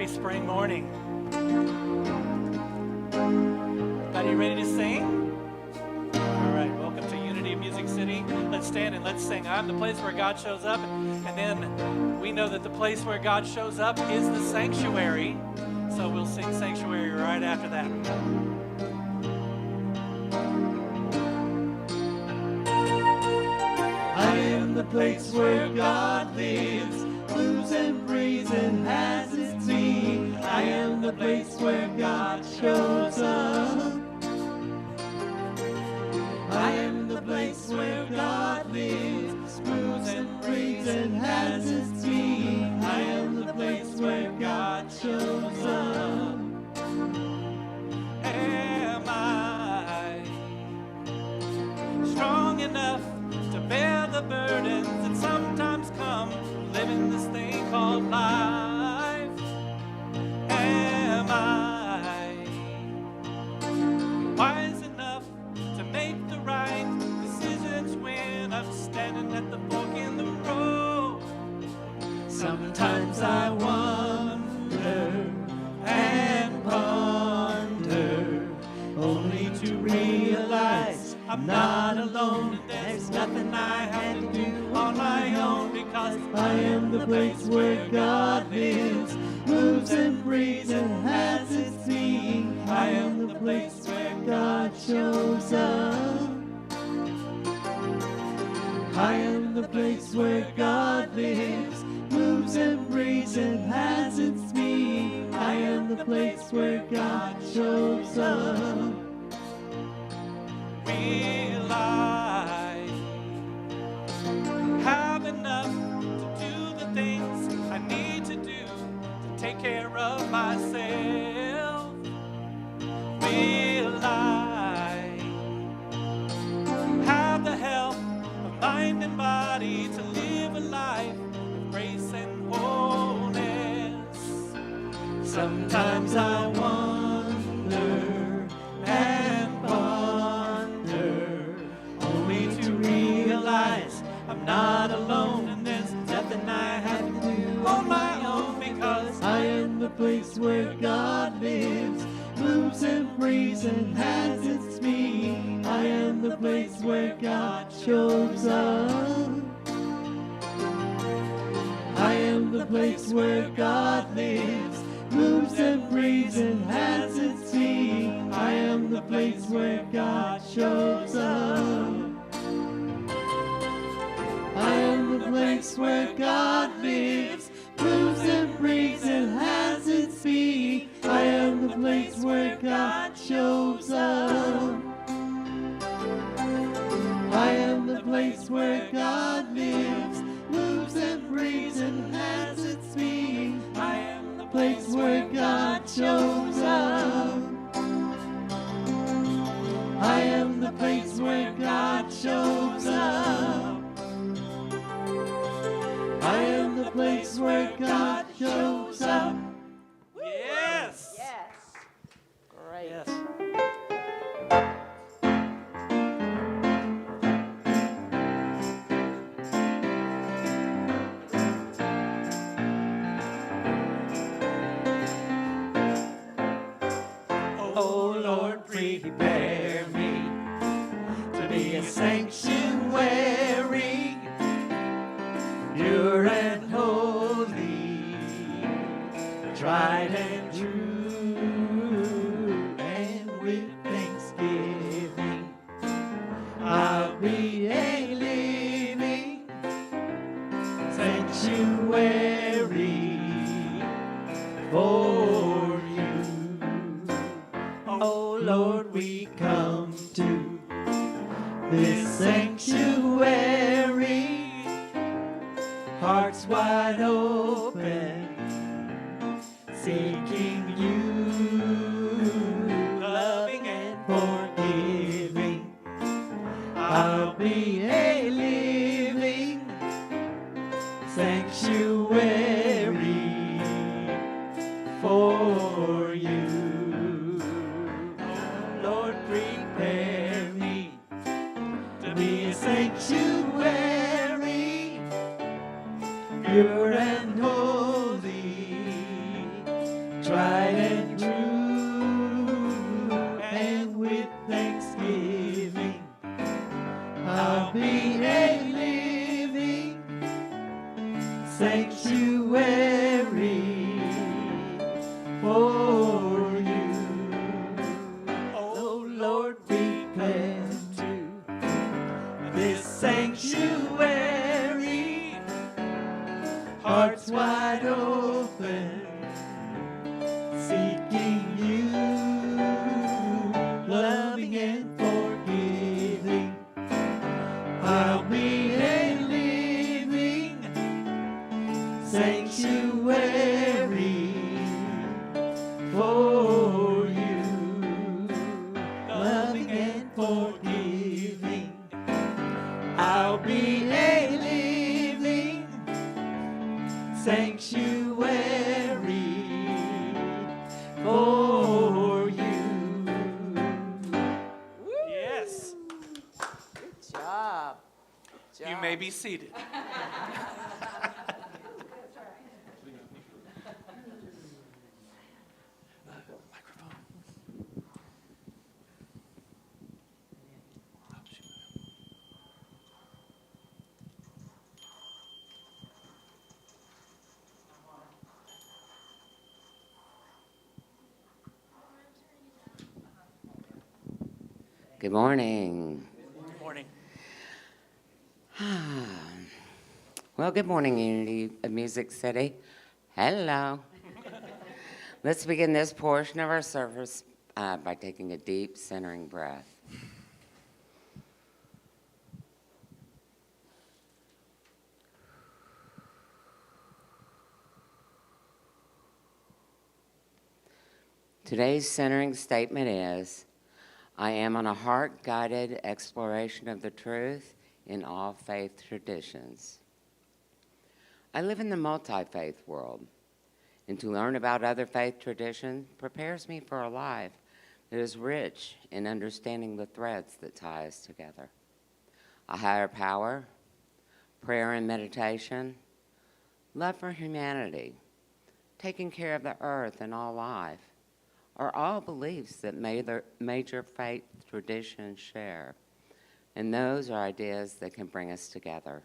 Happy spring morning. Are you ready to sing? All right, welcome to Unity Music City. Let's stand and let's sing. I'm the place where God shows up. And then we know that the place where God shows up is the sanctuary. So we'll sing Sanctuary right after that. I am the place where God lives, moves and breathes and has its being. I am the place where God shows up. I am the place where God lives, moves and breathes and has its being. I am the place where God shows up. Am I strong enough to bear the burdens that sometimes come living this thing called life? Am I wise enough to make the right decisions when I'm standing at the fork in the road? Sometimes I wonder and ponder, only to realize I'm not alone, and there's nothing I have to do on my own, because I am the place where God lives, moves and breathes and has its being. I am the place where God shows up. I am the place where God lives, moves and breathes and has its being. I am the place where God shows up. Will I have enough to do the things I need to do to take care of myself? Will I have the health of mind and body to live a life of grace and wholeness? Sometimes I wonder and ponder, only to realize I'm not alone, and there's nothing I have to do on my own, because I am the place where God lives, moves and breathes and has its being. I am the place where God shows up. I am the place where God lives, moves and breathes and has its being. I am the place where God shows up. I am the place where God lives, moves and breathes and has its being. I am the place where God shows up. I am the place where God lives, moves and breathes and has its being. I am the place where God shows up. I am the place where God shows up. I am the place where God shows up. Yes! Yes. Great. Yes. Oh Lord, prepare me to be a sanctuary, pure and holy, tried and true, and with thanksgiving I'll be a living sanctuary for you. Oh Lord, we come to this sanctuary, hearts wide open, seeking you, loving and forgiving. I'll be a living sanctuary for you. Lord, prepare me to be a sanctuary, pure and holy, tried and true, and with thanksgiving, I'll be a living sanctuary for you. Oh Lord, we plan to this sanctuary, hearts wide open, seeking you, loving and forgiving. I'll be a living sanctuary for you, loving and forgiving. I'll be a living sanctuary for you. Yes. Good job. You may be seated. Microphone. Good morning. Good morning. Well, good morning, Unity of Music City. Hello. Let's begin this portion of our service by taking a deep, centering breath. Today's centering statement is, I am on a heart-guided exploration of the truth in all faith traditions. I live in the multi-faith world, and to learn about other faith traditions prepares me for a life that is rich in understanding the threads that tie us together. A higher power, prayer and meditation, love for humanity, taking care of the earth and all life, are all beliefs that major faith traditions share, and those are ideas that can bring us together.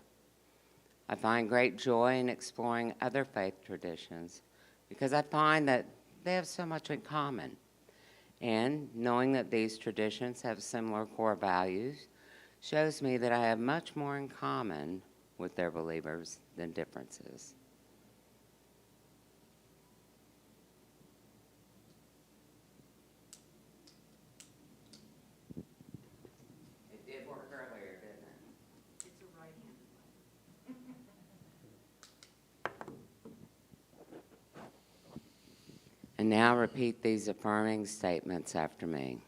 I find great joy in exploring other faith traditions because I find that they have so much in common, and knowing that these traditions have similar core values shows me that I have much more in common with their believers than differences. And now repeat these affirming statements after me.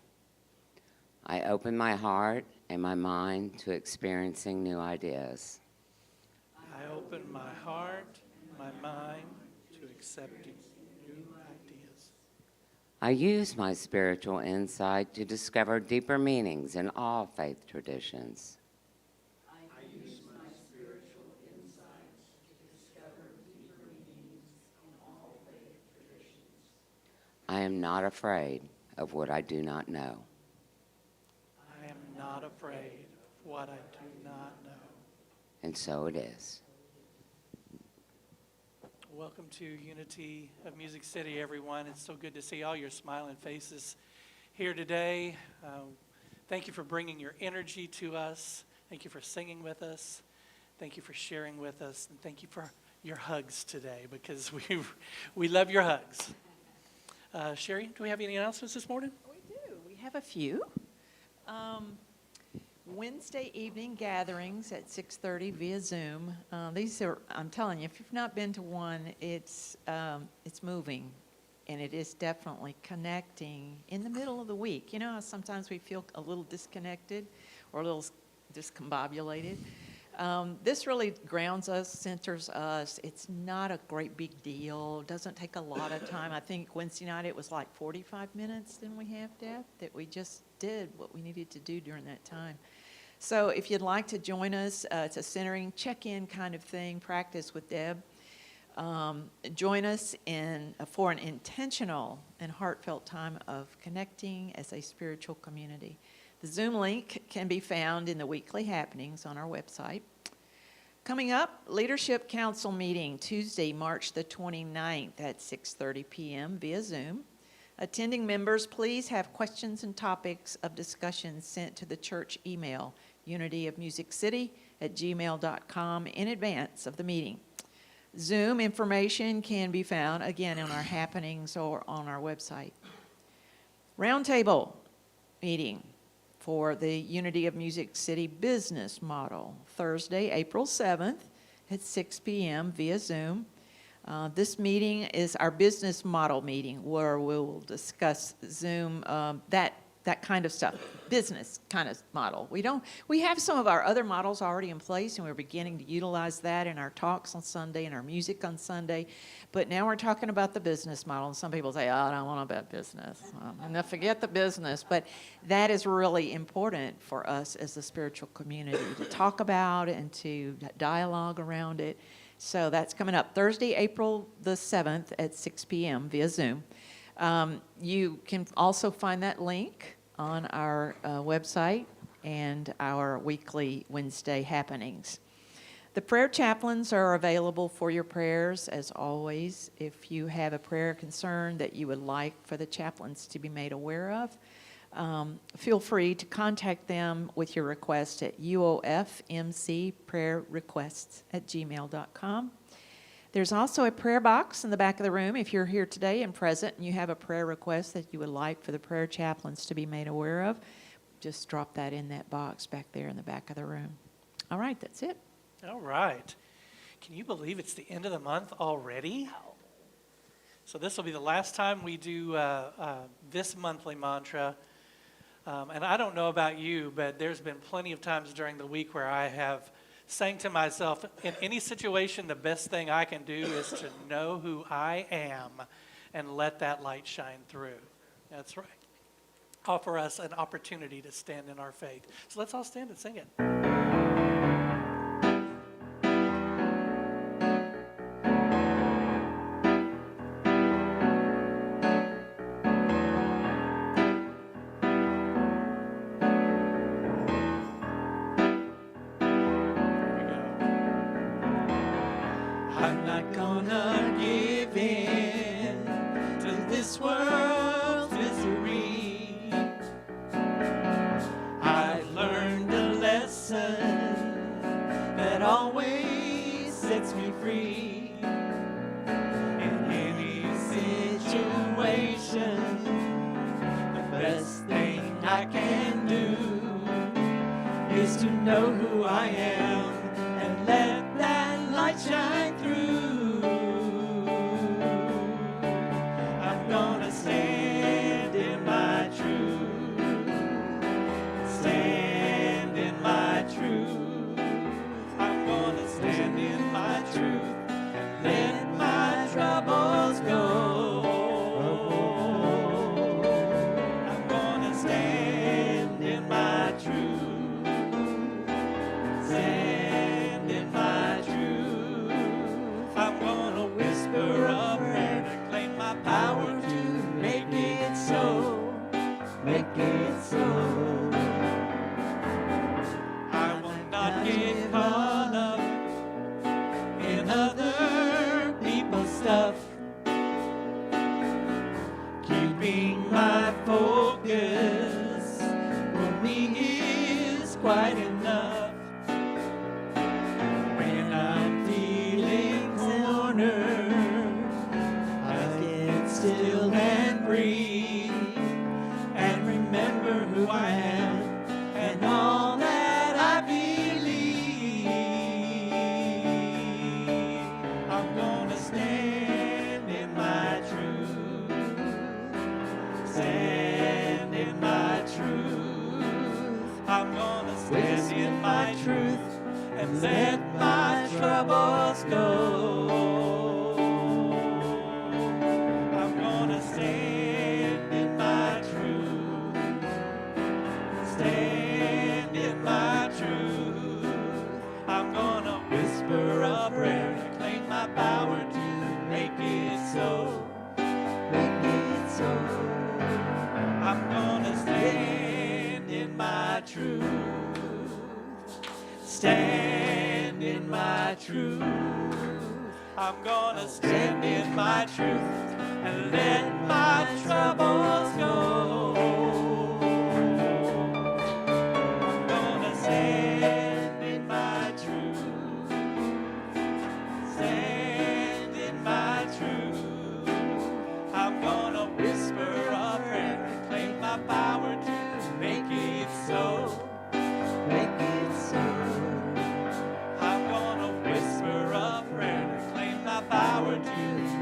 I open my heart and my mind to experiencing new ideas. I open my heart, my mind to accepting new ideas. I use my spiritual insight to discover deeper meanings in all faith traditions. I am not afraid of what I do not know. I am not afraid of what I do not know. And so it is. Welcome to Unity of Music City, everyone. It's so good to see all your smiling faces here today. Thank you for bringing your energy to us. Thank you for singing with us. Thank you for sharing with us. And thank you for your hugs today, because we love your hugs. Sherry, do we have any announcements this morning? We do. We have a few. Wednesday evening gatherings at 6:30 via Zoom. These are, I'm telling you, if you've not been to one, it's moving, and it is definitely connecting in the middle of the week. You know how sometimes we feel a little disconnected or a little discombobulated? This really grounds us, centers us. It's not a great big deal. It doesn't take a lot of time. I think Wednesday night it was like 45 minutes, didn't we have, Deb? That we just did what we needed to do during that time. So if you'd like to join us, it's a centering check-in kind of thing, practice with Deb. Join us for an intentional and heartfelt time of connecting as a spiritual community. The Zoom link can be found in the weekly happenings on our website. Coming up, Leadership Council meeting Tuesday, March the 29th at 6:30 p.m. via Zoom. Attending members, please have questions and topics of discussion sent to the church email, unityofmusiccity@gmail.com, in advance of the meeting. Zoom information can be found, again, on our happenings or on our website. Roundtable meeting for the Unity of Music City business model, Thursday, April 7th at 6 p.m. via Zoom. This meeting is our business model meeting where we'll discuss Zoom, that kind of stuff, business kind of model. We have some of our other models already in place, and we're beginning to utilize that in our talks on Sunday and our music on Sunday. But now we're talking about the business model, and some people say, oh, I don't want about business. And they'll forget the business. But that is really important for us as a spiritual community to talk about and to dialogue around it. So that's coming up Thursday, April the 7th at 6 p.m. via Zoom. You can also find that link on our website and our weekly Wednesday happenings. The prayer chaplains are available for your prayers, as always. If you have a prayer concern that you would like for the chaplains to be made aware of, feel free to contact them with your request at uofmcprayerrequests@gmail.com. There's also a prayer box in the back of the room. If you're here today and present and you have a prayer request that you would like for the prayer chaplains to be made aware of, just drop that in that box back there in the back of the room. All right, that's it. All right. Can you believe it's the end of the month already? So this will be the last time we do this monthly mantra. And I don't know about you, but there's been plenty of times during the week where I have sang to myself, in any situation, the best thing I can do is to know who I am and let that light shine through. That's right. Offer us an opportunity to stand in our faith. So let's all stand and sing it. I'm not gonna give in to this world's misery. I've learned a lesson that always sets me free. In any situation, the best thing I can do is to know who I am and let that light shine through. I'm gonna stand in my truth, stand in my truth. I'm gonna stand in my truth and let my troubles go. I'm gonna stand in my truth, stand in my truth. I'm gonna whisper a prayer to claim my power to make it so, make it so. I will not get caught up in other people's stuff. Keeping my focus for me is quite enough. When I'm feeling cornered, I get still and breathe and remember who I am and all that I believe. I'm gonna stand in my truth, stand in my truth. I'm gonna stand in my truth and let my troubles go. I'm gonna stand in my truth, stand in my truth. I'm gonna whisper a prayer to claim my power to my truth. Stand in my truth. I'm gonna Stand in my truth and let my troubles go. I'm gonna stand in my truth. Stand in my truth. I'm gonna whisper a prayer and claim my power to make it so. Make it so. I'm gonna whisper a prayer and claim my power to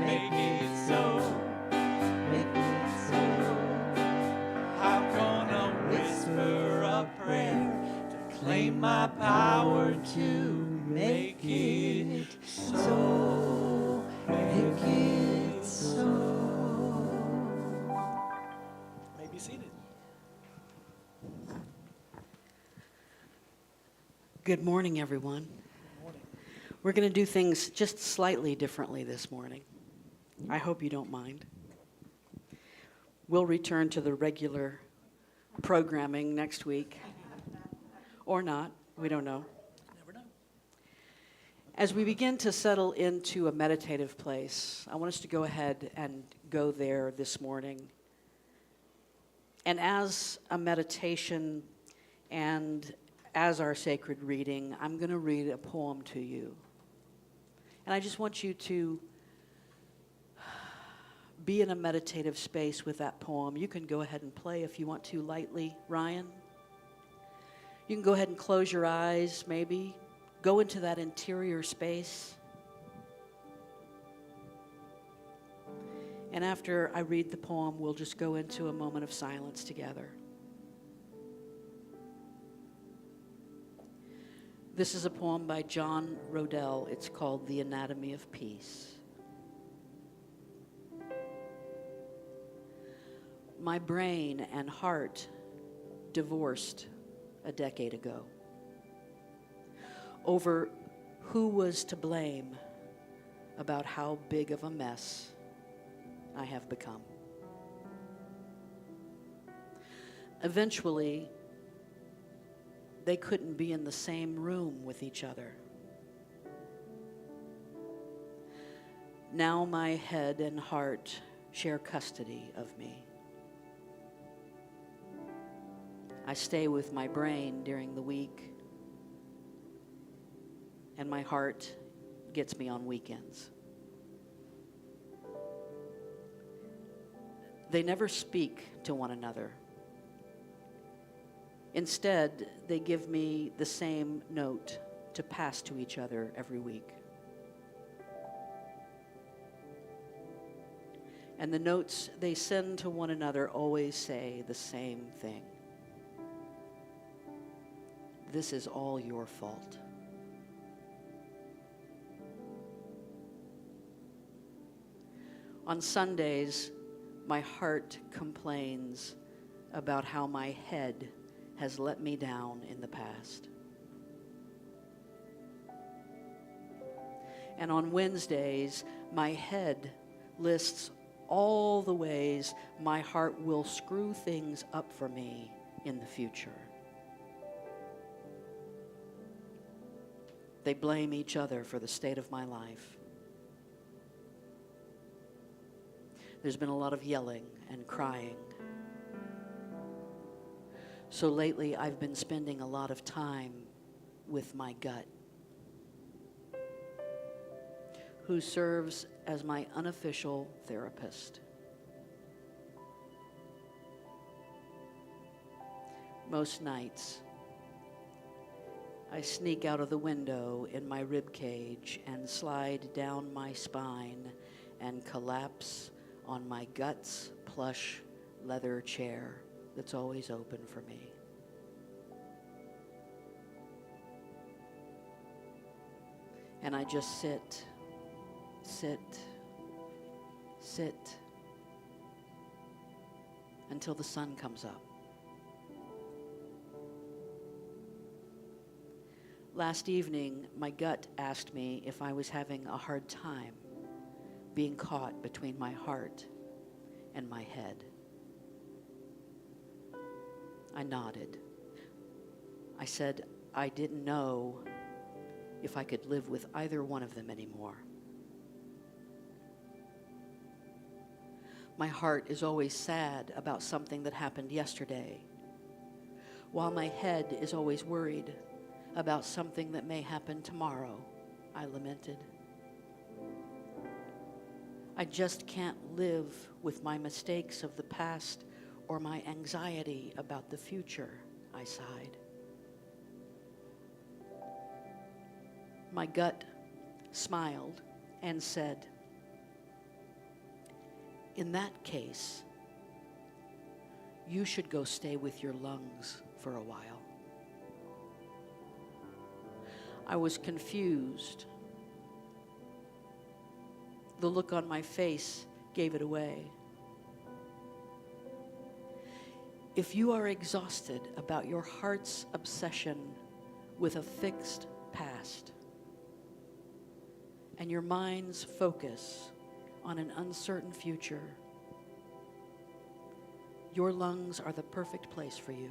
make it so. Make it so. I'm gonna whisper a prayer to claim my power to make it so. Make it so. May be seated. Good morning, everyone. Good morning. We're going to do things just slightly differently this morning. I hope you don't mind. We'll return to the regular programming next week. Or not, we don't know. Never know. As we begin to settle into a meditative place, I want us to go ahead and go there this morning. And as a meditation and as our sacred reading, I'm going to read a poem to you. And I just want you to be in a meditative space with that poem. You can go ahead and play if you want to lightly, Ryan. You can go ahead and close your eyes, maybe. Go into that interior space. And after I read the poem, we'll just go into a moment of silence together. This is a poem by John Rodell. It's called The Anatomy of Peace. My brain and heart divorced a decade ago over who was to blame about how big of a mess I have become. Eventually, they couldn't be in the same room with each other. Now my head and heart share custody of me. I stay with my brain during the week, and my heart gets me on weekends. They never speak to one another. Instead, they give me the same note to pass to each other every week. And the notes they send to one another always say the same thing. This is all your fault. On Sundays, my heart complains about how my head has let me down in the past. And on Wednesdays, my head lists all the ways my heart will screw things up for me in the future. They blame each other for the state of my life. There's been a lot of yelling and crying. So lately, I've been spending a lot of time with my gut, who serves as my unofficial therapist. Most nights, I sneak out of the window in my rib cage and slide down my spine and collapse on my gut's plush leather chair that's always open for me. And I just sit, until the sun comes up. Last evening, my gut asked me if I was having a hard time being caught between my heart and my head. I nodded. I said I didn't know if I could live with either one of them anymore. My heart is always sad about something that happened yesterday, while my head is always worried about something that may happen tomorrow, I lamented. I just can't live with my mistakes of the past or my anxiety about the future, I sighed. My gut smiled and said, in that case, you should go stay with your lungs for a while. I was confused. The look on my face gave it away. If you are exhausted about your heart's obsession with a fixed past and your mind's focus on an uncertain future, your lungs are the perfect place for you.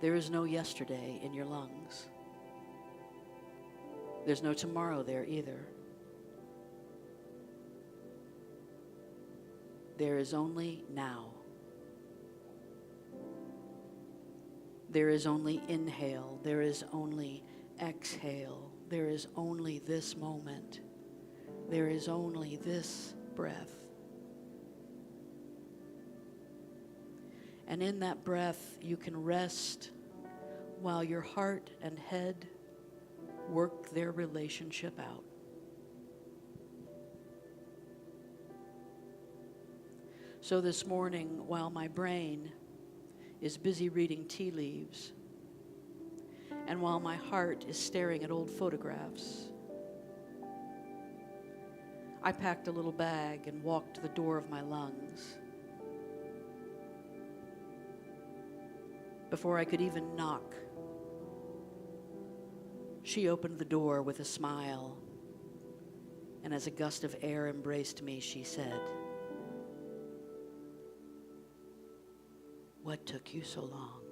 There is no yesterday in your lungs. There's no tomorrow there either. There is only now. There is only inhale. There is only exhale. There is only this moment. There is only this breath. And in that breath, you can rest while your heart and head work their relationship out. So this morning, while my brain is busy reading tea leaves, and while my heart is staring at old photographs, I packed a little bag and walked to the door of my lungs. Before I could even knock, she opened the door with a smile, and as a gust of air embraced me, she said, "What took you so long?"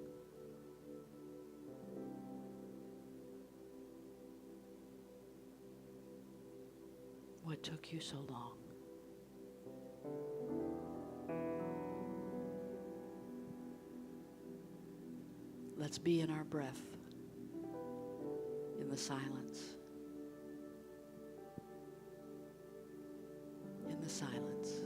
What took you so long? Let's be in our breath, in the silence. In the silence.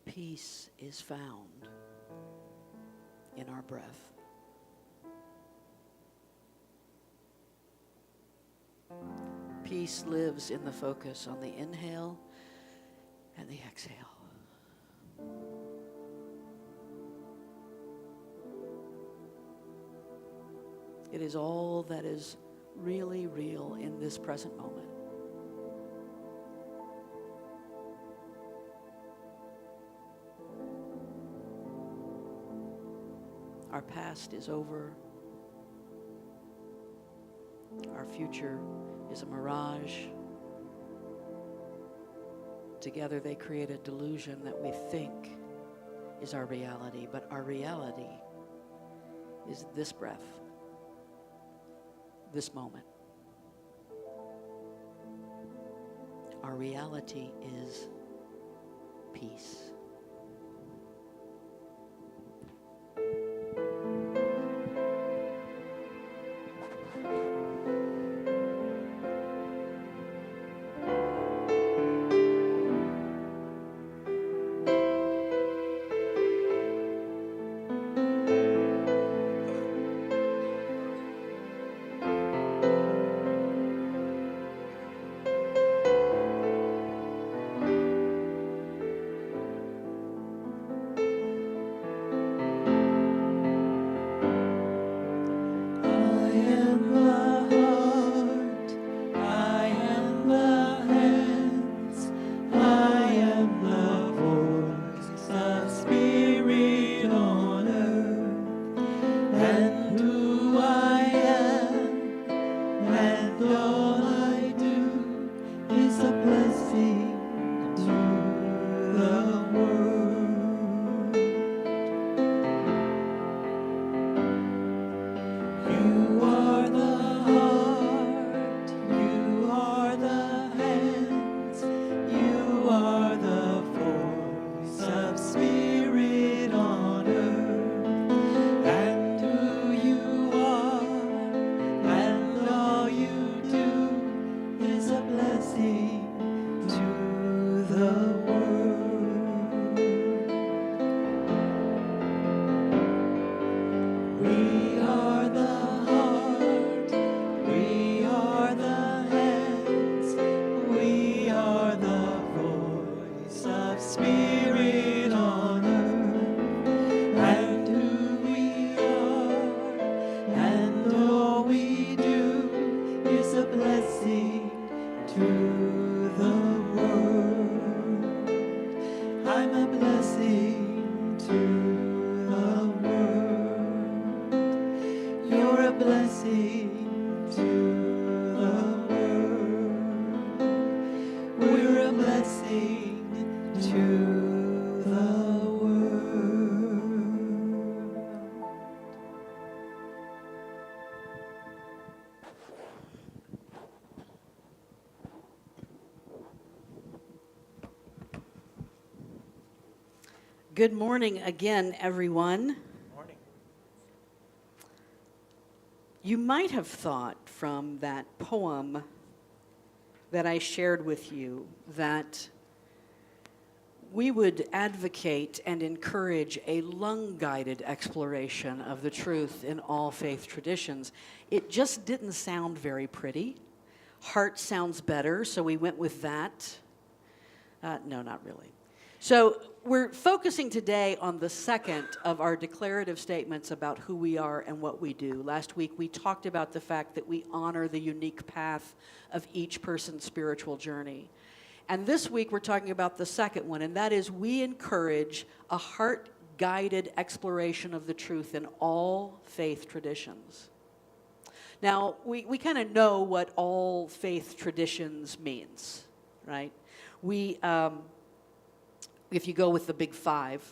Peace is found in our breath. Peace lives in the focus on the inhale and the exhale. It is all that is really real in this present moment. Our past is over. Our future is a mirage. Together they create a delusion that we think is our reality, but our reality is this breath, this moment. Our reality is peace. Good morning again, everyone. Morning. You might have thought from that poem that I shared with you that we would advocate and encourage a lung-guided exploration of the truth in all faith traditions. It just didn't sound very pretty. Heart sounds better, so we went with that. No, not really. So we're focusing today on the second of our declarative statements about who we are and what we do. Last week we talked about the fact that we honor the unique path of each person's spiritual journey. And this week we're talking about the second one, and that is we encourage a heart-guided exploration of the truth in all faith traditions. Now, we kind of know what all faith traditions means, right? If you go with the big five,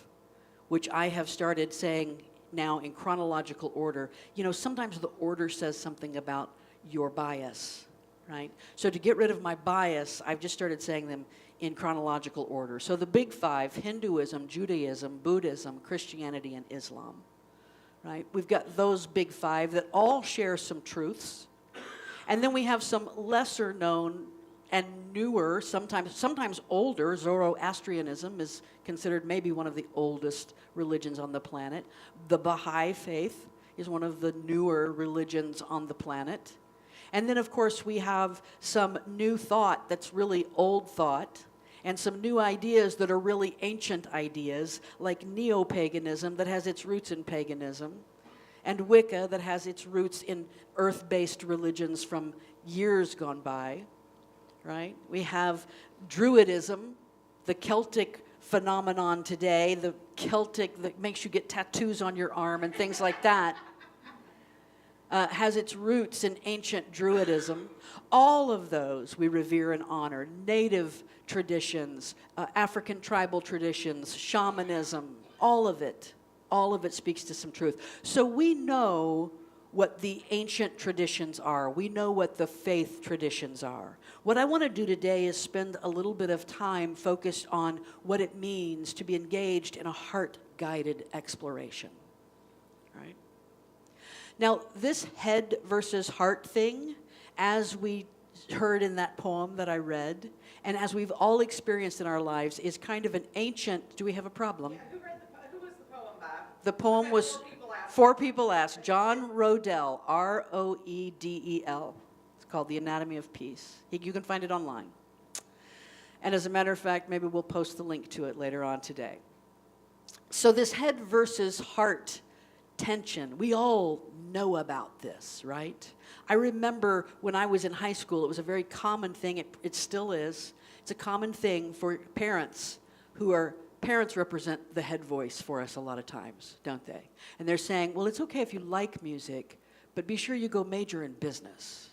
which I have started saying now in chronological order, you know, sometimes the order says something about your bias, right? So to get rid of my bias, I've just started saying them in chronological order. So the big five: Hinduism, Judaism, Buddhism, Christianity, and Islam, right? We've got those big five that all share some truths. And then we have some lesser known and newer, sometimes older. Zoroastrianism is considered maybe one of the oldest religions on the planet. The Baha'i faith is one of the newer religions on the planet. And then, of course, we have some new thought that's really old thought, and some new ideas that are really ancient ideas, like neo-paganism that has its roots in paganism, and Wicca that has its roots in earth-based religions from years gone by. Right? We have Druidism, the Celtic phenomenon today, the Celtic that makes you get tattoos on your arm and things like that, has its roots in ancient Druidism. All of those we revere and honor. Native traditions, African tribal traditions, shamanism, all of it speaks to some truth. So we know what the ancient traditions are. We know what the faith traditions are. What I want to do today is spend a little bit of time focused on what it means to be engaged in a heart-guided exploration. Right? Now, this head versus heart thing, as we heard in that poem that I read, and as we've all experienced in our lives, is kind of an ancient. Do we have a problem? Yeah, who was the poem by? The poem was Four People Asked. John Rodell, Roedel. It's called The Anatomy of Peace. You can find it online. And as a matter of fact, maybe we'll post the link to it later on today. So this head versus heart tension, we all know about this, right? I remember when I was in high school, it was a very common thing. It still is. It's a common thing for parents who are Parents represent the head voice for us a lot of times, don't they? And they're saying, well, it's okay if you like music, but be sure you go major in business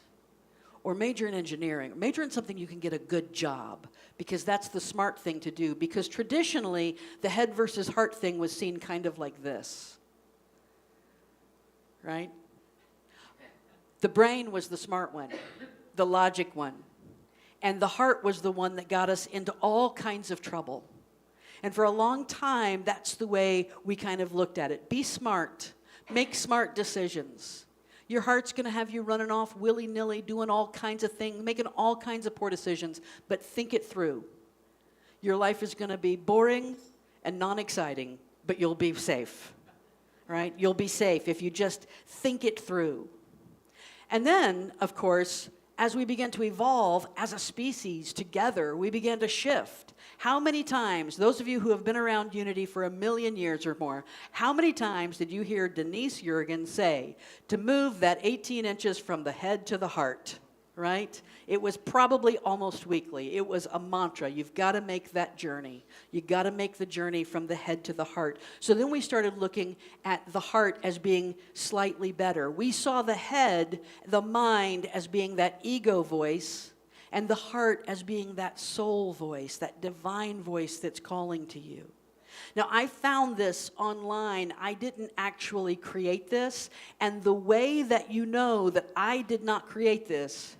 or major in engineering, or major in something you can get a good job, because that's the smart thing to do. Because traditionally, the head versus heart thing was seen kind of like this, right? The brain was the smart one, the logic one, and the heart was the one that got us into all kinds of trouble. And for a long time, that's the way we kind of looked at it. Be smart. Make smart decisions. Your heart's going to have you running off willy-nilly, doing all kinds of things, making all kinds of poor decisions, but think it through. Your life is going to be boring and non-exciting, but you'll be safe, right? You'll be safe if you just think it through. And then, of course, as we began to evolve as a species together, we began to shift. How many times, those of you who have been around Unity for 1,000,000 years or more, how many times did you hear Denise Jurgen say to move that 18 inches from the head to the heart, right? It was probably almost weekly. It was a mantra. You've got to make that journey. You've got to make the journey from the head to the heart. So then we started looking at the heart as being slightly better. We saw the head, the mind, as being that ego voice, and the heart as being that soul voice, that divine voice that's calling to you. Now, I found this online. I didn't actually create this. And the way that you know that I did not create this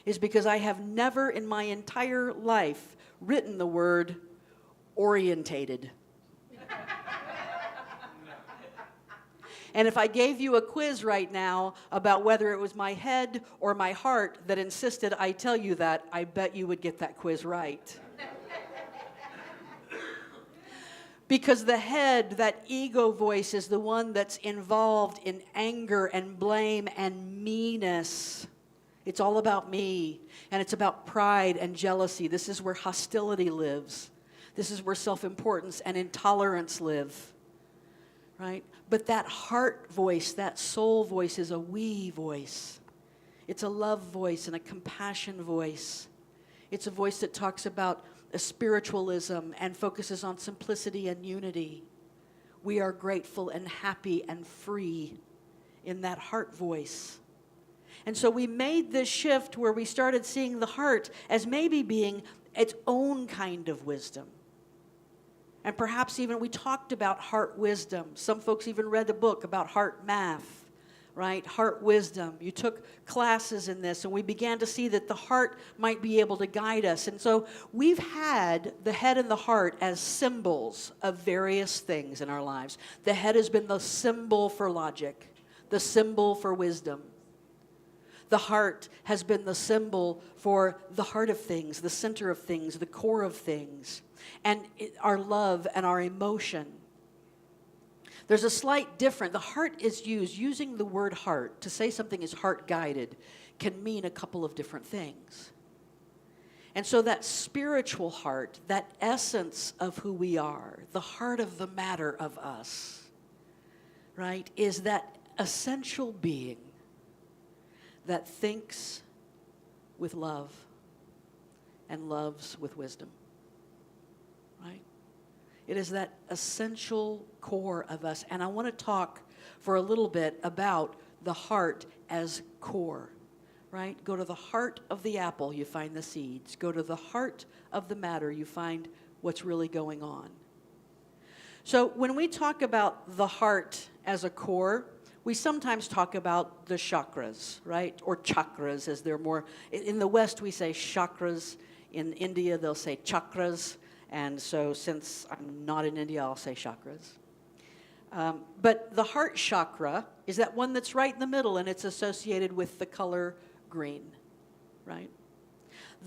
is because I have never in my entire life written the word orientated. And if I gave you a quiz right now about whether it was my head or my heart that insisted I tell you that, I bet you would get that quiz right. Because the head, that ego voice, is the one that's involved in anger and blame and meanness. It's all about me, and it's about pride and jealousy. This is where hostility lives. This is where self-importance and intolerance live, right? But that heart voice, that soul voice, is a we voice. It's a love voice and a compassion voice. It's a voice that talks about a spiritualism and focuses on simplicity and unity. We are grateful and happy and free in that heart voice. And so we made this shift where we started seeing the heart as maybe being its own kind of wisdom. And perhaps even we talked about heart wisdom. Some folks even read a book about heart math, right? Heart wisdom. You took classes in this, and we began to see that the heart might be able to guide us. And so we've had the head and the heart as symbols of various things in our lives. The head has been the symbol for logic, the symbol for wisdom. The heart has been the symbol for the heart of things, the center of things, the core of things, and our love and our emotion. There's a slight difference. The heart is using the word heart to say something is heart-guided can mean a couple of different things. And so that spiritual heart, that essence of who we are, the heart of the matter of us, right, is that essential being that thinks with love and loves with wisdom, right? It is that essential core of us. And I want to talk for a little bit about the heart as core, right? Go to the heart of the apple, you find the seeds. Go to the heart of the matter, you find what's really going on. So when we talk about the heart as a core, we sometimes talk about the chakras, right? Or chakras, as they're more... In the West, we say chakras. In India, they'll say chakras. And so since I'm not in India, I'll say chakras. But the heart chakra is that one that's right in the middle, and it's associated with the color green, right?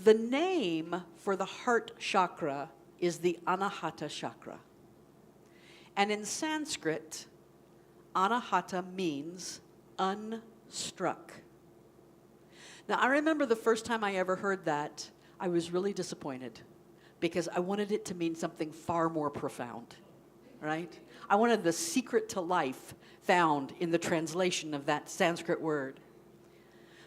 The name for the heart chakra is the Anahata Chakra. And in Sanskrit, Anahata means unstruck. Now, I remember the first time I ever heard that, I was really disappointed because I wanted it to mean something far more profound, right? I wanted the secret to life found in the translation of that Sanskrit word.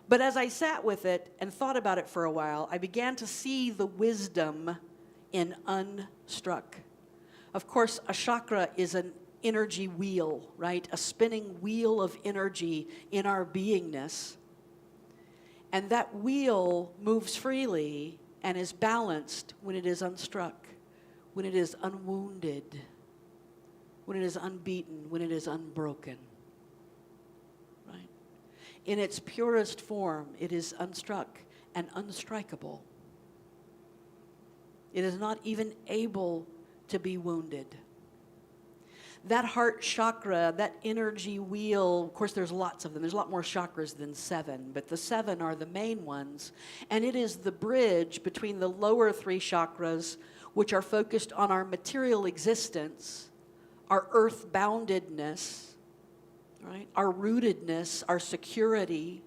But as I sat with it and thought about it for a while, I began to see the wisdom in unstruck. Of course, a chakra is an energy wheel, right? A spinning wheel of energy in our beingness. And that wheel moves freely and is balanced when it is unstruck, when it is unwounded, when it is unbeaten, when it is unbroken, right? In its purest form, it is unstruck and unstrikable. It is not even able to be wounded. That heart chakra, that energy wheel, of course there's lots of them. There's a lot more chakras than 7, but the 7 are the main ones. And it is the bridge between the lower 3 chakras, which are focused on our material existence, our earth-boundedness, right? Our rootedness, our security,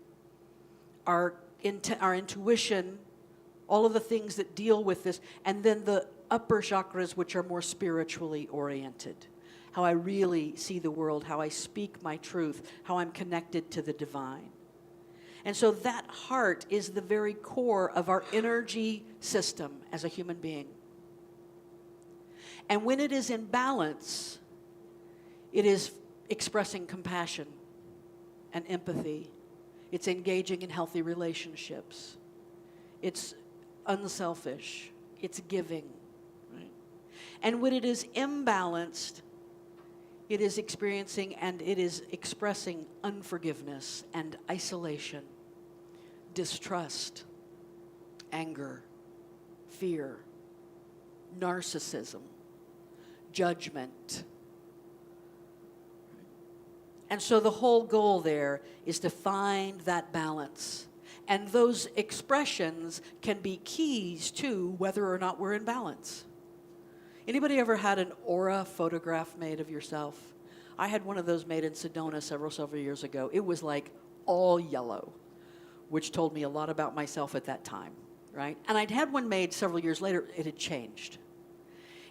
our intuition, all of the things that deal with this. And then the upper chakras, which are more spiritually oriented. How I really see the world, how I speak my truth, how I'm connected to the divine. And so that heart is the very core of our energy system as a human being. And when it is in balance, it is expressing compassion and empathy. It's engaging in healthy relationships. It's unselfish. It's giving. Right? And when it is imbalanced, it is experiencing and it is expressing unforgiveness and isolation, distrust, anger, fear, narcissism, judgment. And so the whole goal there is to find that balance. And those expressions can be keys to whether or not we're in balance. Anybody ever had an aura photograph made of yourself? I had one of those made in Sedona several years ago. It was like all yellow, which told me a lot about myself at that time, right? And I'd had one made several years later. It had changed.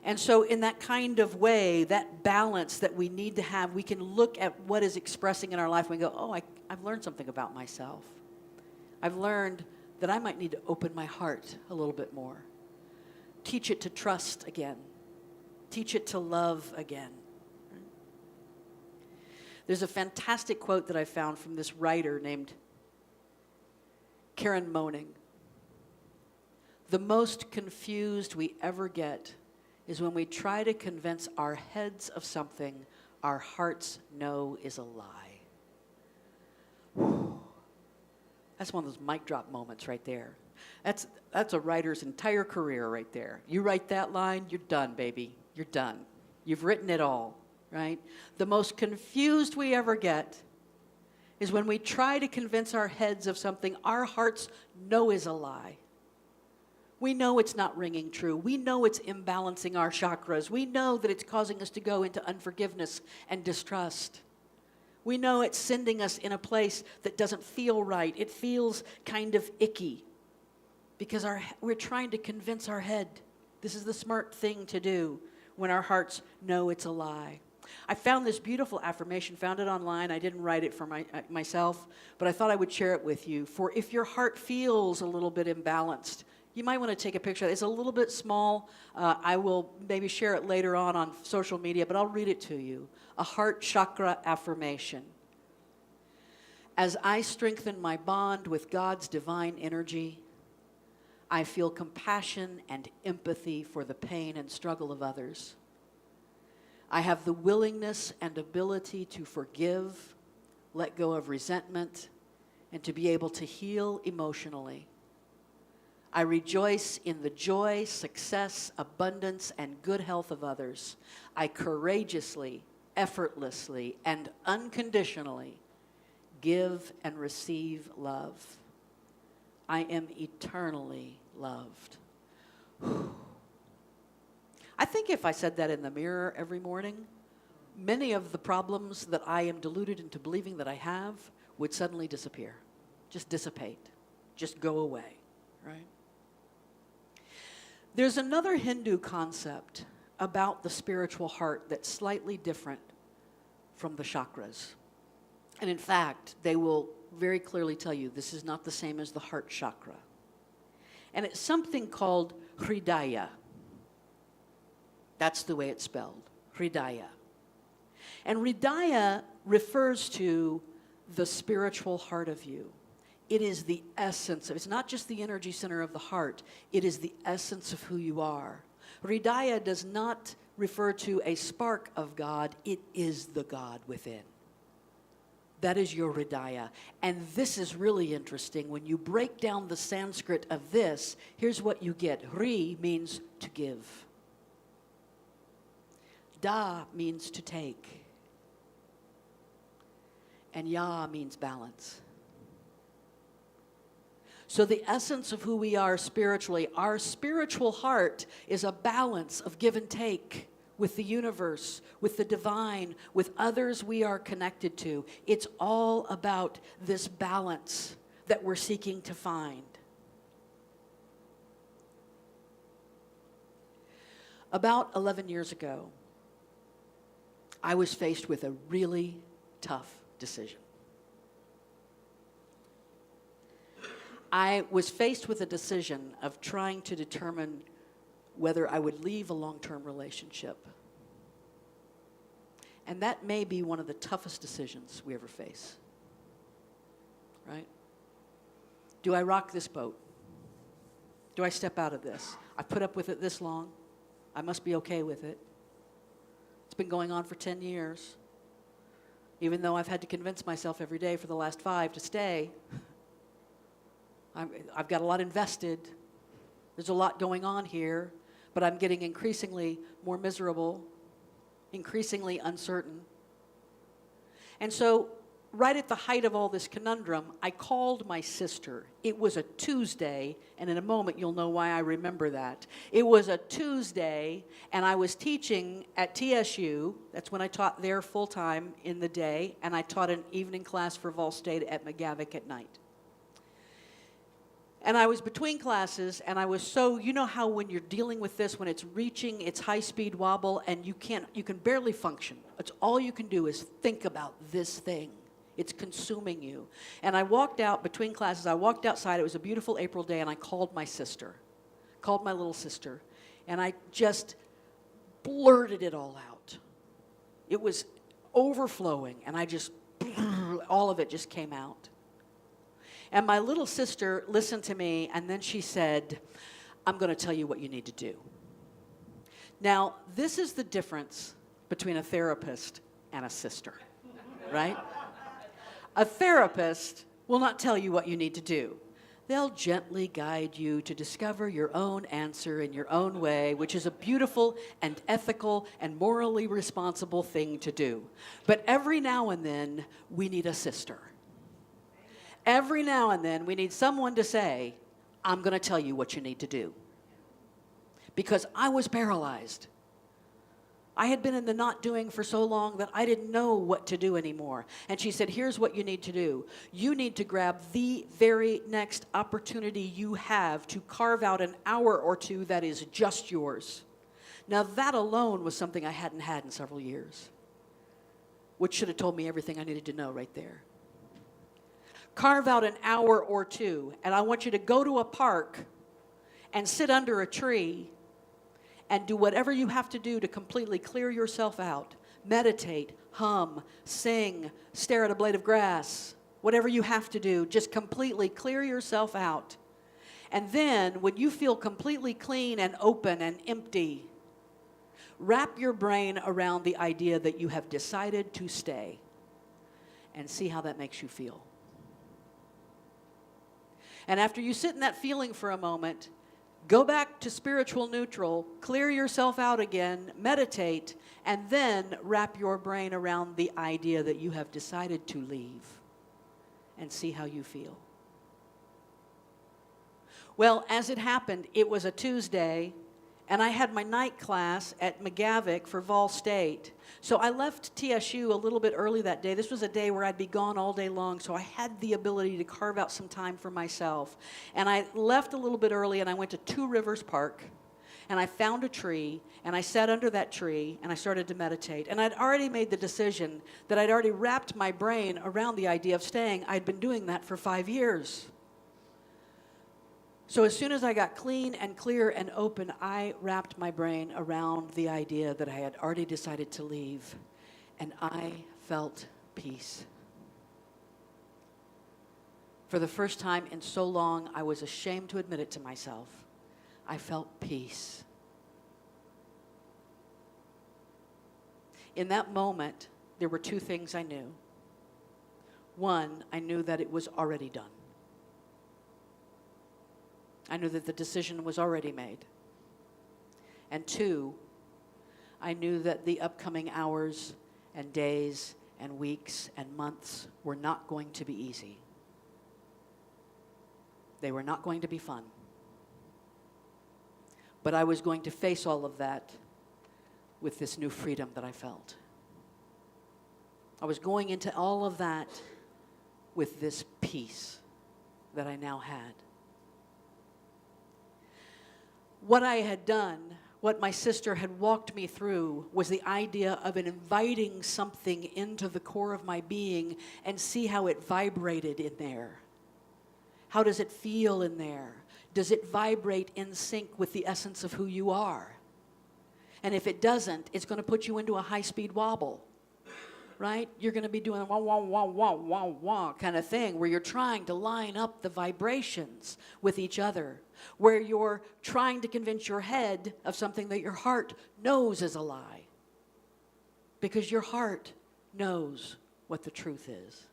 And so in that kind of way, that balance that we need to have, we can look at what is expressing in our life and we go, oh, I've learned something about myself. I've learned that I might need to open my heart a little bit more. Teach it to trust again. Teach it to love again. There's a fantastic quote that I found from this writer named Karen Moaning. The most confused we ever get is when we try to convince our heads of something our hearts know is a lie. Whew. That's one of those mic drop moments right there. That's a writer's entire career right there. You write that line, you're done, baby. You're done. You've written it all, right? The most confused we ever get is when we try to convince our heads of something our hearts know is a lie. We know it's not ringing true. We know it's imbalancing our chakras. We know that it's causing us to go into unforgiveness and distrust. We know it's sending us in a place that doesn't feel right. It feels kind of icky because we're trying to convince our head this is the smart thing to do when our hearts know it's a lie. I found this beautiful affirmation, found it online. I didn't write it for myself, but I thought I would share it with you. For if your heart feels a little bit imbalanced, you might want to take a picture. It's a little bit small. I will maybe share it later on social media, but I'll read it to you. A Heart Chakra affirmation. As I strengthen my bond with God's divine energy, I feel compassion and empathy for the pain and struggle of others. I have the willingness and ability to forgive, let go of resentment, and to be able to heal emotionally. I rejoice in the joy, success, abundance, and good health of others. I courageously, effortlessly, and unconditionally give and receive love. I am eternally loved. I think if I said that in the mirror every morning, many of the problems that I am deluded into believing that I have would suddenly disappear. Just dissipate. Just go away, right? There's another Hindu concept about the spiritual heart that's slightly different from the chakras. And in fact, they will very clearly tell you this is not the same as the heart chakra. And it's something called hridaya. That's the way it's spelled, hridaya. And hridaya refers to the spiritual heart of you. It is the essence of, it's not just the energy center of the heart, it is the essence of who you are. Hridaya does not refer to a spark of God, it is the God within. That is your hridaya. And this is really interesting. When you break down the Sanskrit of this, here's what you get. Hri means to give. Da means to take. And ya means balance. So the essence of who we are spiritually, our spiritual heart is a balance of give and take with the universe, with the divine, with others we are connected to. It's all about this balance that we're seeking to find. About 11 years ago, I was faced with a really tough decision. I was faced with a decision of trying to determine whether I would leave a long-term relationship. And that may be one of the toughest decisions we ever face. Right? Do I rock this boat? Do I step out of this? I've put up with it this long. I must be okay with it. It's been going on for 10 years. Even though I've had to convince myself every day for the last 5 to stay. I've got a lot invested. There's a lot going on here, but I'm getting increasingly more miserable, increasingly uncertain. And so, right at the height of all this conundrum, I called my sister. It was a Tuesday, and in a moment you'll know why I remember that. It was a Tuesday, and I was teaching at TSU. That's when I taught there full-time in the day, and I taught an evening class for Vol State at McGavick at night. And I was between classes, and I was so, you know how when you're dealing with this, when it's reaching its high-speed wobble, and you can barely function. It's all you can do is think about this thing. It's consuming you. And I walked out between classes. I walked outside. It was a beautiful April day, and I called my sister, called my little sister, and I just blurted it all out. It was overflowing, and all of it just came out. And my little sister listened to me, and then she said, I'm going to tell you what you need to do. Now, this is the difference between a therapist and a sister, right? A therapist will not tell you what you need to do. They'll gently guide you to discover your own answer in your own way, which is a beautiful and ethical and morally responsible thing to do. But every now and then, we need a sister. Every now and then, we need someone to say, I'm going to tell you what you need to do. Because I was paralyzed. I had been in the not doing for so long that I didn't know what to do anymore. And she said, here's what you need to do. You need to grab the very next opportunity you have to carve out an hour or two that is just yours. Now, that alone was something I hadn't had in several years, which should have told me everything I needed to know right there. Carve out an hour or two, and I want you to go to a park and sit under a tree and do whatever you have to do to completely clear yourself out. Meditate, hum, sing, stare at a blade of grass, whatever you have to do, just completely clear yourself out. And then, when you feel completely clean and open and empty, wrap your brain around the idea that you have decided to stay and see how that makes you feel. And after you sit in that feeling for a moment, go back to spiritual neutral, clear yourself out again, meditate, and then wrap your brain around the idea that you have decided to leave and see how you feel. Well, as it happened, it was a Tuesday, and I had my night class at McGavick for Vol State. So I left TSU a little bit early that day. This was a day where I'd be gone all day long, so I had the ability to carve out some time for myself. And I left a little bit early, and I went to Two Rivers Park, and I found a tree, and I sat under that tree, and I started to meditate. And I'd already made the decision that I'd already wrapped my brain around the idea of staying. I'd been doing that for 5 years. So as soon as I got clean and clear and open, I wrapped my brain around the idea that I had already decided to leave, and I felt peace. For the first time in so long, I was ashamed to admit it to myself. I felt peace. In that moment, there were two things I knew. One, I knew that it was already done. I knew that the decision was already made. And two, I knew that the upcoming hours and days and weeks and months were not going to be easy. They were not going to be fun. But I was going to face all of that with this new freedom that I felt. I was going into all of that with this peace that I now had. What I had done, what my sister had walked me through, was the idea of inviting something into the core of my being and see how it vibrated in there. How does it feel in there? Does it vibrate in sync with the essence of who you are? And if it doesn't, it's going to put you into a high-speed wobble, right? You're going to be doing a wah, wah, wah, wah, wah, wah kind of thing where you're trying to line up the vibrations with each other, where you're trying to convince your head of something that your heart knows is a lie, because your heart knows what the truth is.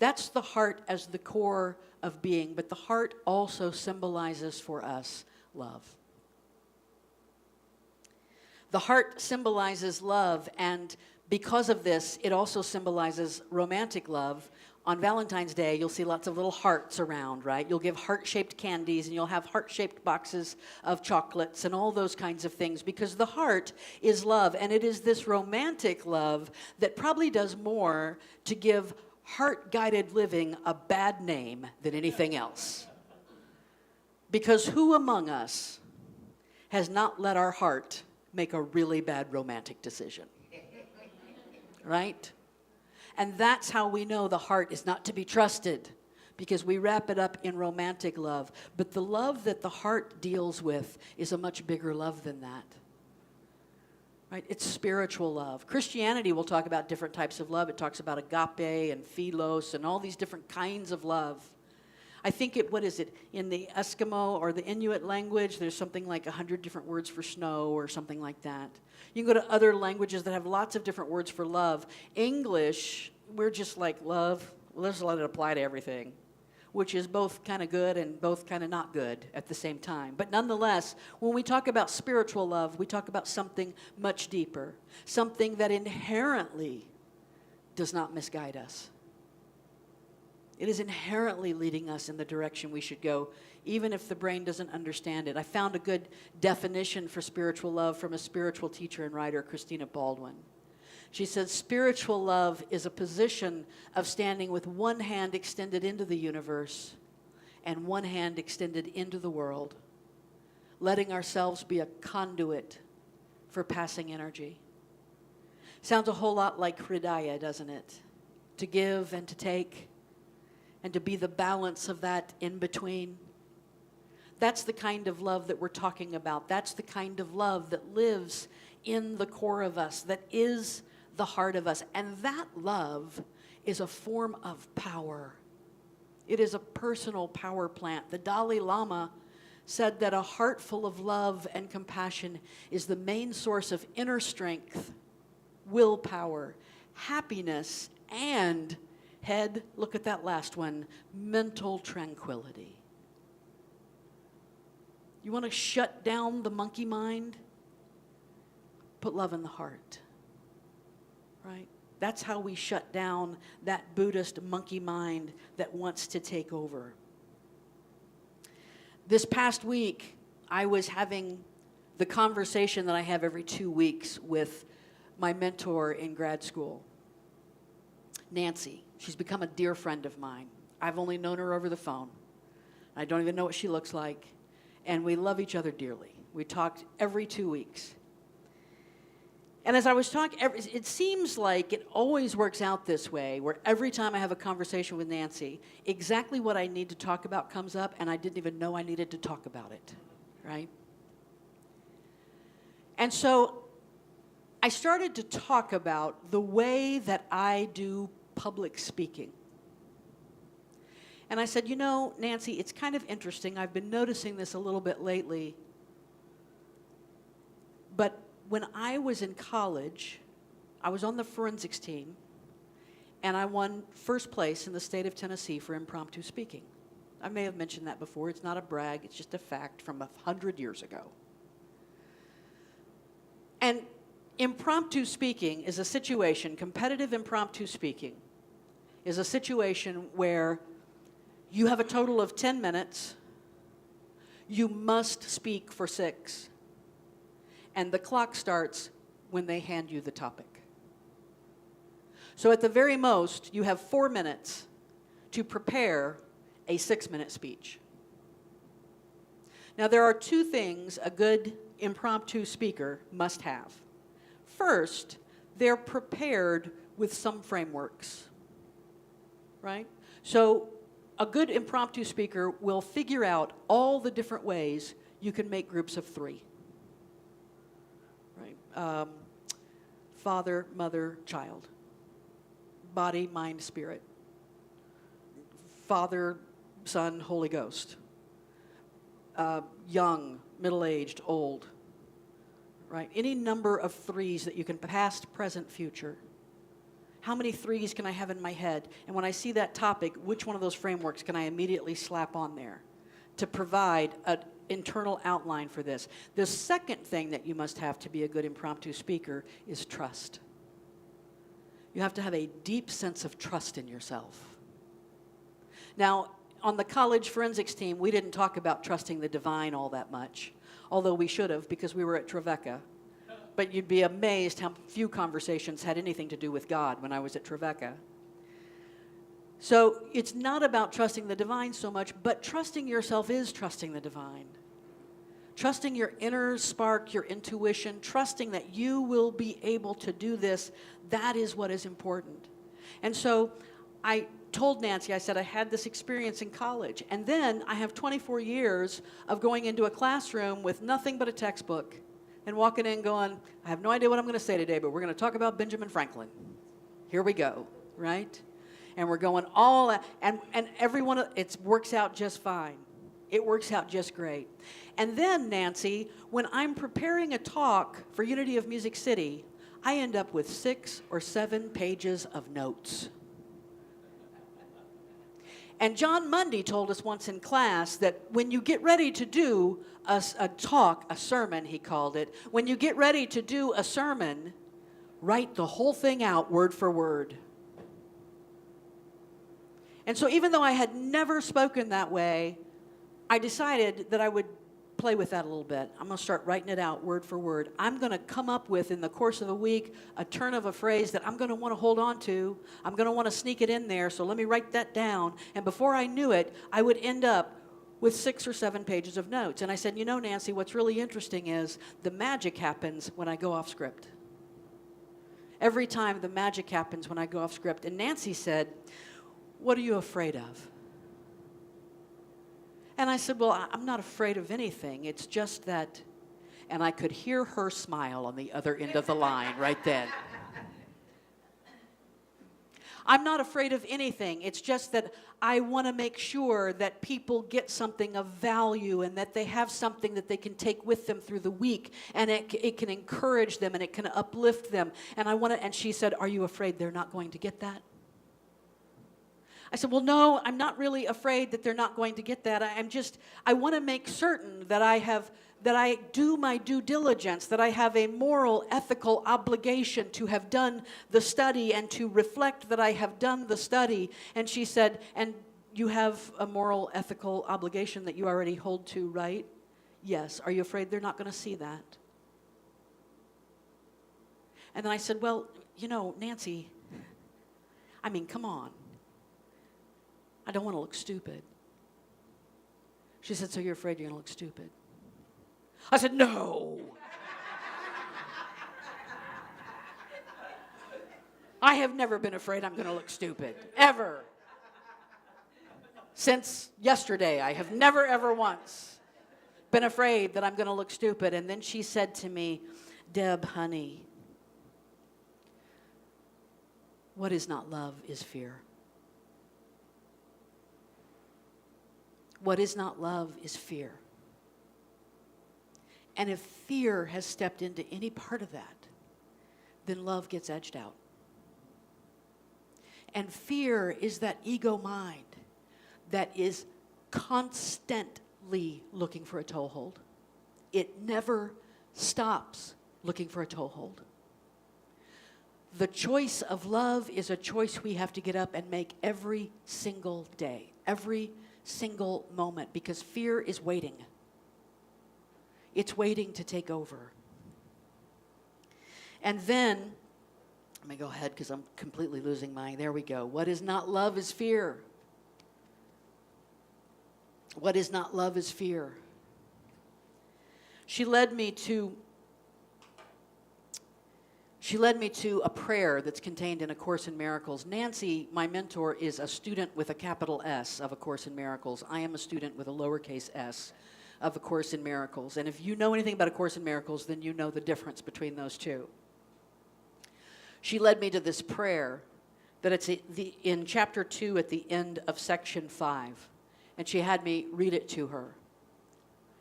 That's the heart as the core of being, but the heart also symbolizes for us love. The heart symbolizes love, and because of this, it also symbolizes romantic love. On Valentine's Day, you'll see lots of little hearts around, right? You'll give heart-shaped candies, and you'll have heart-shaped boxes of chocolates and all those kinds of things, because the heart is love, and it is this romantic love that probably does more to give heart-guided living a bad name than anything else. Because who among us has not let our heart make a really bad romantic decision? Right? And that's how we know the heart is not to be trusted, because we wrap it up in romantic love. But the love that the heart deals with is a much bigger love than that. Right? It's spiritual love. Christianity will talk about different types of love. It talks about agape and philos and all these different kinds of love. I think in the Eskimo or the Inuit language, there's something like 100 different words for snow or something like that. You can go to other languages that have lots of different words for love. English, we're just like love. Well, let's let it apply to everything, which is both kind of good and both kind of not good at the same time. But nonetheless, when we talk about spiritual love, we talk about something much deeper, something that inherently does not misguide us. It is inherently leading us in the direction we should go, even if the brain doesn't understand it. I found a good definition for spiritual love from a spiritual teacher and writer, Christina Baldwin. She said, spiritual love is a position of standing with one hand extended into the universe and one hand extended into the world, letting ourselves be a conduit for passing energy. Sounds a whole lot like Hridaya, doesn't it? To give and to take, and to be the balance of that in between. That's the kind of love that we're talking about. That's the kind of love that lives in the core of us, that is the heart of us. And that love is a form of power. It is a personal power plant. The Dalai Lama said that a heart full of love and compassion is the main source of inner strength, willpower, happiness, and head, look at that last one, mental tranquility. You want to shut down the monkey mind? Put love in the heart. Right? That's how we shut down that Buddhist monkey mind that wants to take over. This past week, I was having the conversation that I have every 2 weeks with my mentor in grad school, Nancy. She's become a dear friend of mine. I've only known her over the phone. I don't even know what she looks like. And we love each other dearly. We talked every 2 weeks. And as I was talking, it seems like it always works out this way, where every time I have a conversation with Nancy, exactly what I need to talk about comes up, and I didn't even know I needed to talk about it, right? And so I started to talk about the way that I do public speaking. And I said, you know, Nancy, it's kind of interesting. I've been noticing this a little bit lately. But when I was in college, I was on the forensics team, and I won first place in the state of Tennessee for impromptu speaking. I may have mentioned that before. It's not a brag. It's just a fact from 100 years ago. And impromptu speaking is a situation, competitive impromptu speaking, is a situation where you have a total of 10 minutes, you must speak for 6, and the clock starts when they hand you the topic. So at the very most, you have 4 minutes to prepare a 6-minute speech. Now, there are 2 things a good impromptu speaker must have. First, they're prepared with some frameworks, right? So a good impromptu speaker will figure out all the different ways you can make groups of 3, right? Father, mother, child. Body, mind, spirit. Father, Son, Holy Ghost. Young, middle-aged, old. Right? Any number of 3s that you can, past, present, future. How many 3s can I have in my head? And when I see that topic, which one of those frameworks can I immediately slap on there to provide an internal outline for this? The second thing that you must have to be a good impromptu speaker is trust. You have to have a deep sense of trust in yourself. Now, on the college forensics team, we didn't talk about trusting the divine all that much, although we should have because we were at Trevecca. But you'd be amazed how few conversations had anything to do with God when I was at Trevecca. So it's not about trusting the divine so much, but trusting yourself is trusting the divine. Trusting your inner spark, your intuition, trusting that you will be able to do this, that is what is important. And so I told Nancy, I said, I had this experience in college, and then I have 24 years of going into a classroom with nothing but a textbook and walking in going, I have no idea what I'm going to say today, but we're going to talk about Benjamin Franklin. Here we go, right? And we're going all out, and everyone, it works out just fine. It works out just great. And then, Nancy, when I'm preparing a talk for Unity of Music City, I end up with 6 or 7 pages of notes. And John Mundy told us once in class that when you get ready to do a talk, a sermon, he called it, when you get ready to do a sermon, write the whole thing out word for word. And so even though I had never spoken that way, I decided that I would play with that a little bit. I'm going to start writing it out word for word. I'm going to come up with, in the course of a week, a turn of a phrase that I'm going to want to hold on to. I'm going to want to sneak it in there, so let me write that down. And before I knew it, I would end up with 6 or 7 pages of notes. And I said, you know, Nancy, what's really interesting is the magic happens when I go off script. Every time the magic happens when I go off script. And Nancy said, what are you afraid of? And I said, well, I'm not afraid of anything. It's just that, and I could hear her smile on the other end of the line right then. I'm not afraid of anything. It's just that I want to make sure that people get something of value and that they have something that they can take with them through the week, and it can encourage them and it can uplift them. And I want to. And she said, are you afraid they're not going to get that? I said, well, no, I'm not really afraid that they're not going to get that. I want to make certain that I do my due diligence, that I have a moral, ethical obligation to have done the study and to reflect that I have done the study. And she said, and you have a moral, ethical obligation that you already hold to, right? Yes. Are you afraid they're not going to see that? And then I said, well, you know, Nancy, I mean, come on. I don't want to look stupid. She said, so you're afraid you're going to look stupid? I said, no. I have never been afraid I'm going to look stupid, ever. Since yesterday, I have never, ever once been afraid that I'm going to look stupid. And then she said to me, Deb, honey, what is not love is fear. What is not love is fear. And if fear has stepped into any part of that, then love gets edged out. And fear is that ego mind that is constantly looking for a toehold. It never stops looking for a toehold. The choice of love is a choice we have to get up and make every single day, every single moment, because fear is waiting. It's waiting to take over. And then, let me go ahead because I'm completely losing my, there we go. What is not love is fear. What is not love is fear. She led me to a prayer that's contained in A Course in Miracles. Nancy, my mentor, is a student with a capital S of A Course in Miracles. I am a student with a lowercase s of A Course in Miracles. And if you know anything about A Course in Miracles, then you know the difference between those two. She led me to this prayer that it's in chapter 2 at the end of section 5. And she had me read it to her.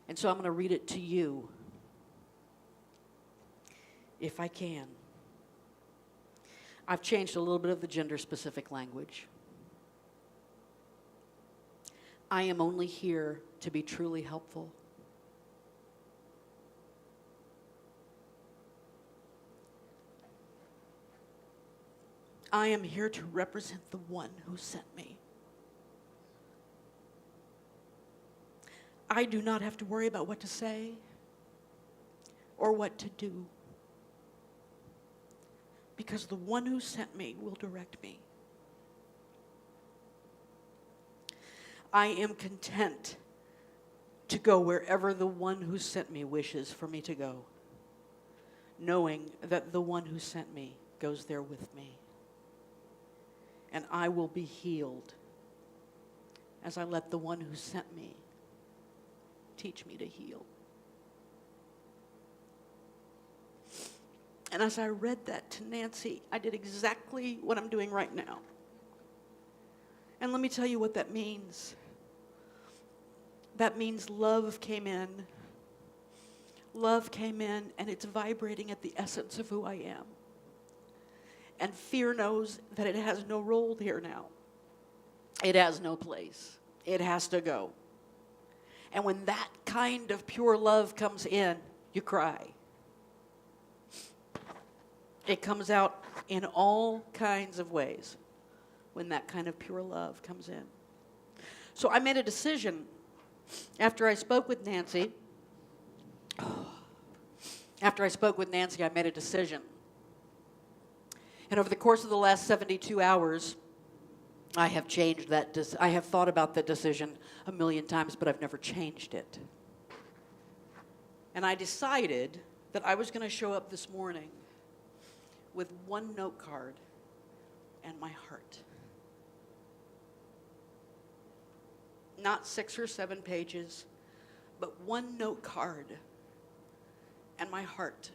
And so I'm going to read it to you, if I can. I've changed a little bit of the gender-specific language. I am only here to be truly helpful. I am here to represent the one who sent me. I do not have to worry about what to say or what to do, because the one who sent me will direct me. I am content to go wherever the one who sent me wishes for me to go, knowing that the one who sent me goes there with me. And I will be healed as I let the one who sent me teach me to heal. And as I read that to Nancy, I did exactly what I'm doing right now. And let me tell you what that means. That means love came in. Love came in, and it's vibrating at the essence of who I am. And fear knows that it has no role here now. It has no place. It has to go. And when that kind of pure love comes in, you cry. It comes out in all kinds of ways when that kind of pure love comes in. So I made a decision after I spoke with Nancy. After I spoke with Nancy, I made a decision. And over the course of the last 72 hours, I have changed that. I have thought about that decision a million times, but I've never changed it. And I decided that I was going to show up this morning with one note card and my heart. Not 6 or 7 pages, but one note card and my heart.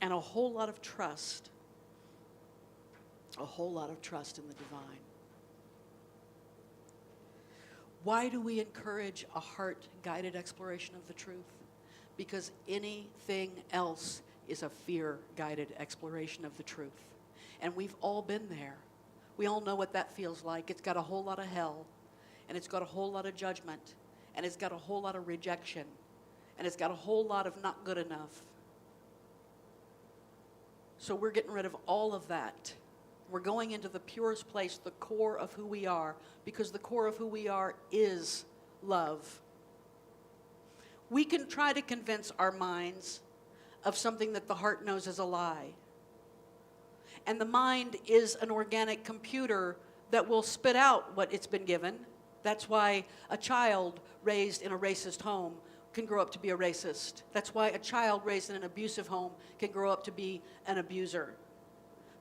And a whole lot of trust. A whole lot of trust in the divine. Why do we encourage a heart-guided exploration of the truth? Because anything else is a fear-guided exploration of the truth. And we've all been there. We all know what that feels like. It's got a whole lot of hell, and it's got a whole lot of judgment, and it's got a whole lot of rejection, and it's got a whole lot of not good enough. So we're getting rid of all of that. We're going into the purest place, the core of who we are, because the core of who we are is love. We can try to convince our minds of something that the heart knows is a lie. And the mind is an organic computer that will spit out what it's been given. That's why a child raised in a racist home can grow up to be a racist. That's why a child raised in an abusive home can grow up to be an abuser.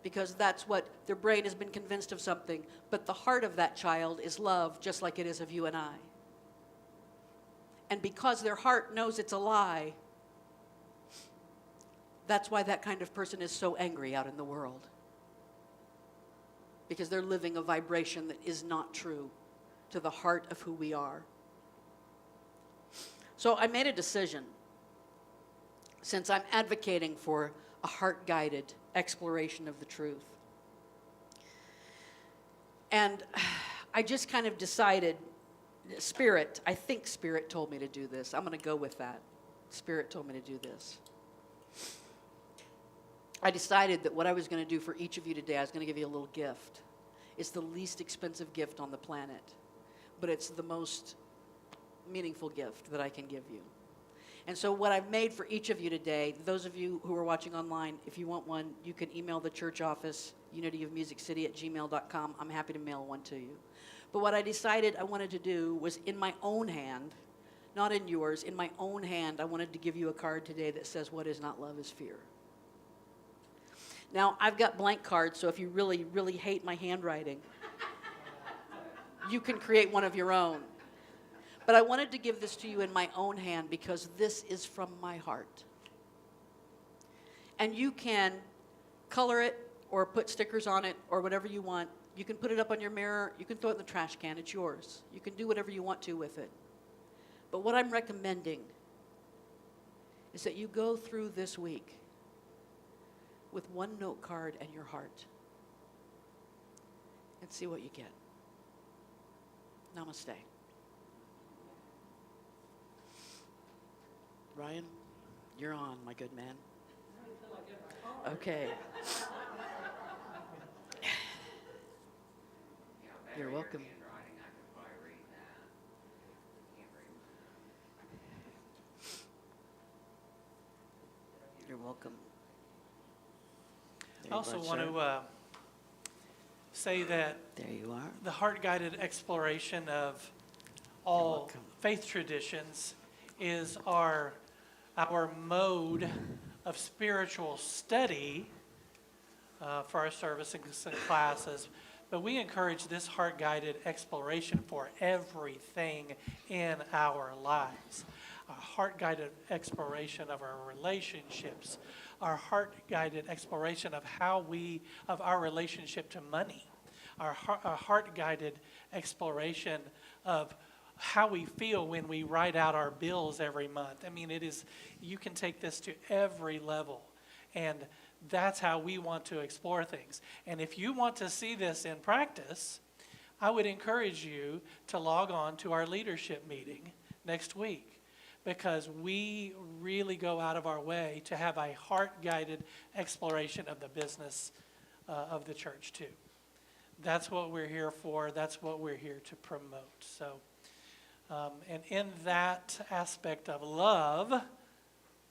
Because that's what their brain has been convinced of something. But the heart of that child is love, just like it is of you and I. And because their heart knows it's a lie, that's why that kind of person is so angry out in the world. Because they're living a vibration that is not true to the heart of who we are. So I made a decision, since I'm advocating for a heart-guided exploration of the truth. And I just kind of decided, I think Spirit told me to do this. I'm going to go with that. Spirit told me to do this. I decided that what I was going to do for each of you today, I was going to give you a little gift. It's the least expensive gift on the planet, but it's the most meaningful gift that I can give you. And so what I've made for each of you today, those of you who are watching online, if you want one, you can email the church office, unityofmusiccity@gmail.com. I'm happy to mail one to you. But what I decided I wanted to do was, in my own hand, not in yours, in my own hand, I wanted to give you a card today that says, "What is not love is fear." Now, I've got blank cards, so if you really, really hate my handwriting, you can create one of your own. But I wanted to give this to you in my own hand because this is from my heart. And you can color it or put stickers on it or whatever you want. You can put it up on your mirror. You can throw it in the trash can. It's yours. You can do whatever you want to with it. But what I'm recommending is that you go through this week with one note card and your heart and see what you get. Namaste. Ryan, you're on, my good man. Okay. You're welcome. Handwriting, I could probably read that. Can't read. You're welcome. I also want to say that There you are. the heart-guided exploration of all welcome. faith traditions is our mode of spiritual study for our service and classes. But we encourage this heart-guided exploration for everything in our lives. A heart-guided exploration of our relationships, our heart-guided exploration of our relationship to money, our heart-guided exploration of how we feel when we write out our bills every month. I mean, you can take this to every level, and that's how we want to explore things. And if you want to see this in practice, I would encourage you to log on to our leadership meeting next week, because we really go out of our way to have a heart-guided exploration of the business of the church too. That's what we're here for. That's what we're here to promote. So, and in that aspect of love,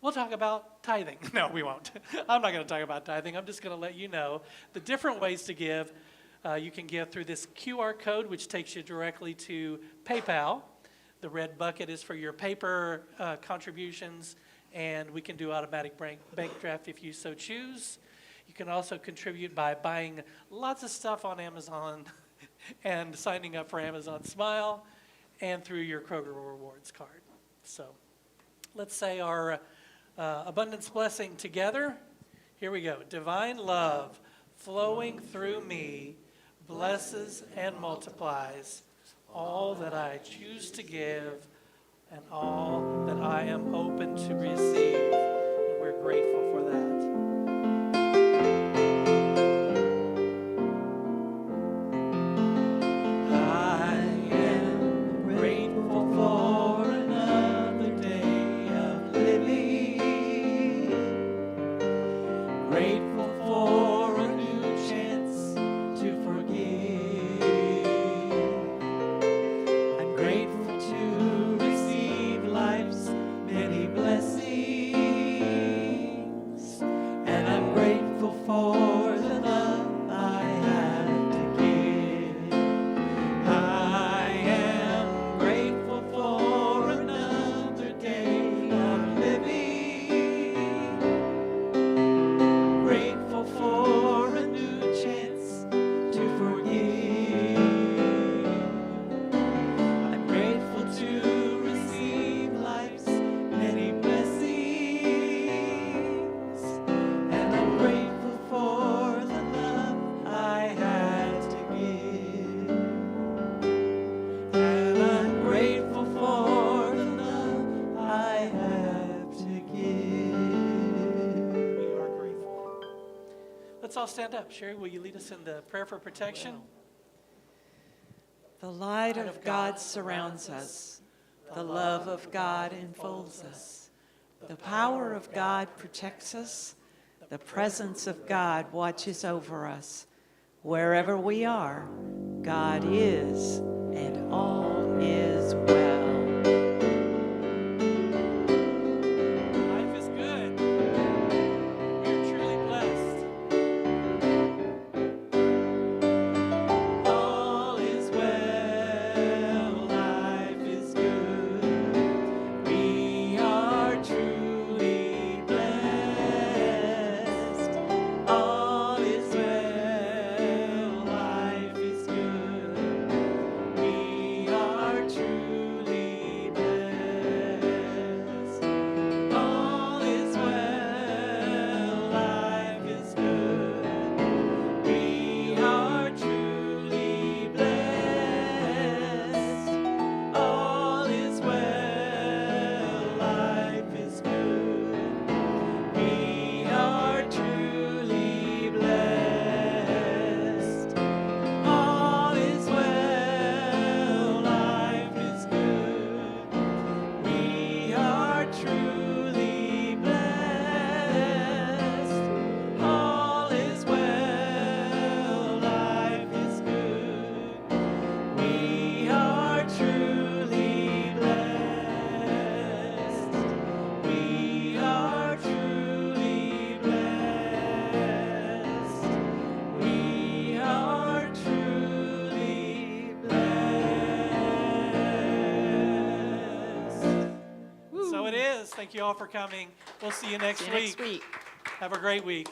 we'll talk about tithing. No, we won't. I'm not going to talk about tithing. I'm just going to let you know the different ways to give. You can give through this QR code, which takes you directly to PayPal. The red bucket is for your paper contributions, and we can do automatic bank draft if you so choose. You can also contribute by buying lots of stuff on Amazon and signing up for Amazon Smile, and through your Kroger Rewards card. So let's say our abundance blessing together. Here we go. Divine love flowing through me blesses and multiplies all that I choose to give and all that I am open to receive. And we're grateful for that. Let's all stand up. Sherry, will you lead us in the prayer for protection? The light of God surrounds us. The love of God enfolds us. The power of God protects us. The presence of God watches over us. Wherever we are, God is, and all is well. Life is good. We are truly blessed. All is well, life is good. We are truly blessed. All is well, life is good. We are it is. Thank you all for coming. We'll see you next See you week. next week. Have a great week.